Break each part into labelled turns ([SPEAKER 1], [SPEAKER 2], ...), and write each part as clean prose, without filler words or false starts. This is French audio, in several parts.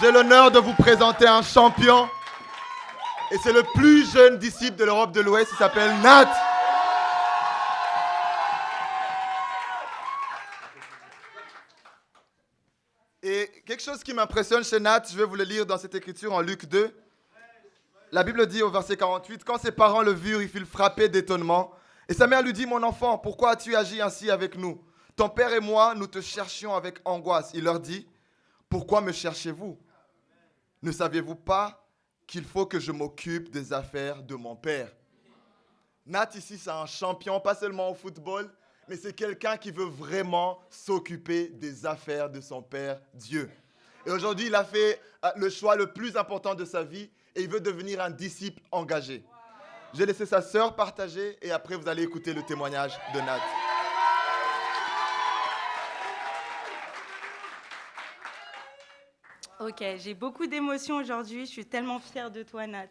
[SPEAKER 1] J'ai l'honneur de vous présenter un champion. Et c'est le plus jeune disciple de l'Europe de l'Ouest. Il s'appelle Nat. Et quelque chose qui m'impressionne chez Nat, je vais vous le lire dans cette écriture en Luc 2. La Bible dit au verset 48, « Quand ses parents le virent, ils furent frappés d'étonnement. Et sa mère lui dit, « Mon enfant, pourquoi as-tu agi ainsi avec nous? Ton père et moi, nous te cherchions avec angoisse. » Il leur dit, « Pourquoi me cherchez-vous? Ne saviez-vous pas qu'il faut que je m'occupe des affaires de mon père? » Nat ici, c'est un champion, pas seulement au football, mais c'est quelqu'un qui veut vraiment s'occuper des affaires de son Père Dieu. Et aujourd'hui, il a fait le choix le plus important de sa vie et il veut devenir un disciple engagé. J'ai laissé sa sœur partager et après, vous allez écouter le témoignage de Nat.
[SPEAKER 2] Ok, j'ai beaucoup d'émotions aujourd'hui. Je suis tellement fière de toi, Nat.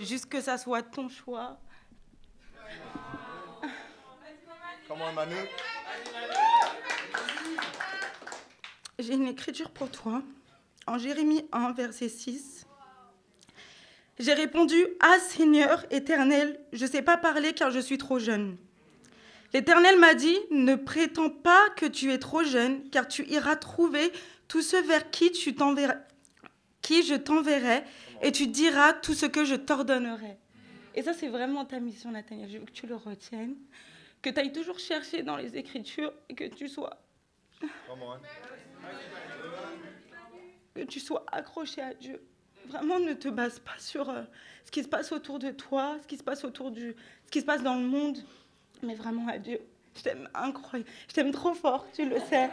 [SPEAKER 2] Juste que ça soit ton choix.
[SPEAKER 1] Comment, Manu?
[SPEAKER 2] J'ai une écriture pour toi. En Jérémie 1, verset 6. J'ai répondu, « Ah Seigneur éternel, je ne sais pas parler car je suis trop jeune. » L'Éternel m'a dit, « Ne prétends pas que tu es trop jeune, car tu iras trouver tous ceux vers qui je t'enverrai, et tu diras tout ce que je t'ordonnerai. » Et ça, c'est vraiment ta mission, Nathaniel. Je veux que tu le retiennes, que tu ailles toujours chercher dans les Écritures et que tu sois accroché à Dieu. Vraiment, ne te base pas sur ce qui se passe autour de toi, ce qui se passe dans le monde, mais vraiment à Dieu. Je t'aime incroyable. Je t'aime trop fort, tu le sais.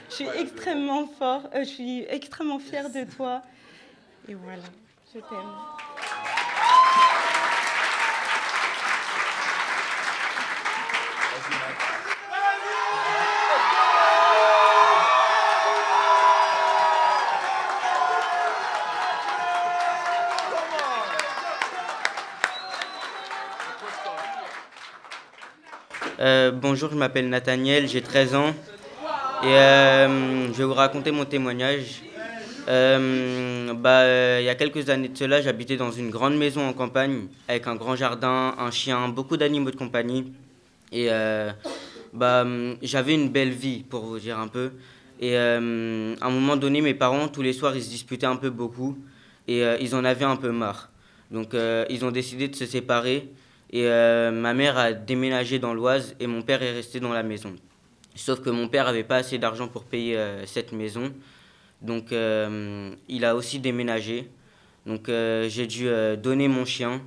[SPEAKER 2] Je suis extrêmement fort. Je suis extrêmement fière de toi. Et voilà, je t'aime.
[SPEAKER 3] Bonjour, je m'appelle Nathaniel, j'ai 13 ans et je vais vous raconter mon témoignage. Il y a quelques années de cela, j'habitais dans une grande maison en campagne avec un grand jardin, un chien, beaucoup d'animaux de compagnie. Et j'avais une belle vie, pour vous dire un peu. Et à un moment donné, mes parents, tous les soirs, ils se disputaient un peu beaucoup et ils en avaient un peu marre. Donc ils ont décidé de se séparer. Et ma mère a déménagé dans l'Oise et mon père est resté dans la maison. Sauf que mon père n'avait pas assez d'argent pour payer cette maison. Donc il a aussi déménagé. Donc j'ai dû donner mon chien.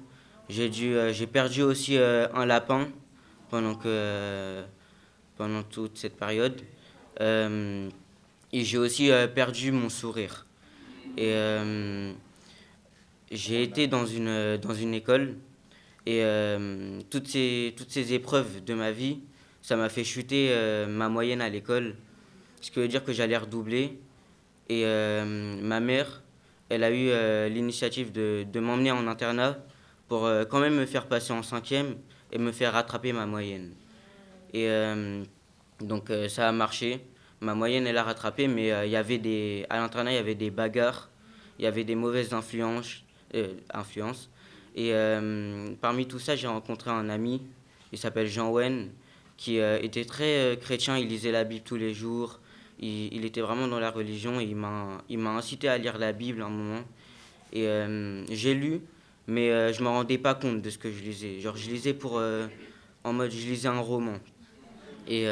[SPEAKER 3] J'ai perdu aussi un lapin pendant toute cette période. Et j'ai aussi perdu mon sourire. Et j'ai été dans une école. Et toutes ces épreuves de ma vie, ça m'a fait chuter ma moyenne à l'école. Ce qui veut dire que j'allais redoubler. Et ma mère, elle a eu l'initiative de m'emmener en internat pour quand même me faire passer en 5e et me faire rattraper ma moyenne. Et donc ça a marché. Ma moyenne, elle a rattrapé, mais à l'internat, il y avait des bagarres, il y avait des mauvaises influences. Et parmi tout ça, j'ai rencontré un ami, il s'appelle Jean-Wen, qui était très chrétien, il lisait la Bible tous les jours, il était vraiment dans la religion, et il m'a incité à lire la Bible à un moment. Et j'ai lu, mais je ne me rendais pas compte de ce que je lisais. Genre, je lisais en mode, je lisais un roman. Et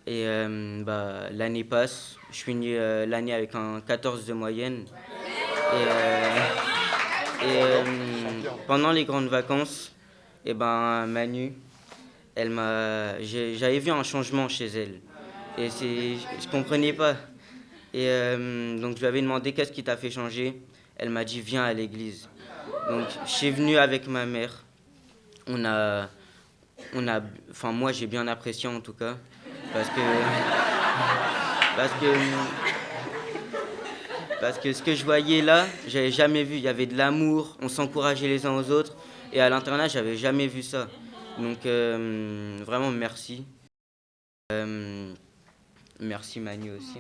[SPEAKER 3] l'année passe, je finis l'année avec un 14 de moyenne. Et pendant les grandes vacances, Manu, j'avais vu un changement chez elle. Et je comprenais pas. Et donc je lui avais demandé qu'est-ce qui t'a fait changer. Elle m'a dit viens à l'église. Donc je suis venu avec ma mère. Moi j'ai bien apprécié en tout cas, parce que ce que je voyais là, j'avais jamais vu. Il y avait de l'amour, on s'encourageait les uns aux autres. Et à l'internat, j'avais jamais vu ça. Donc vraiment merci. Merci Manu aussi.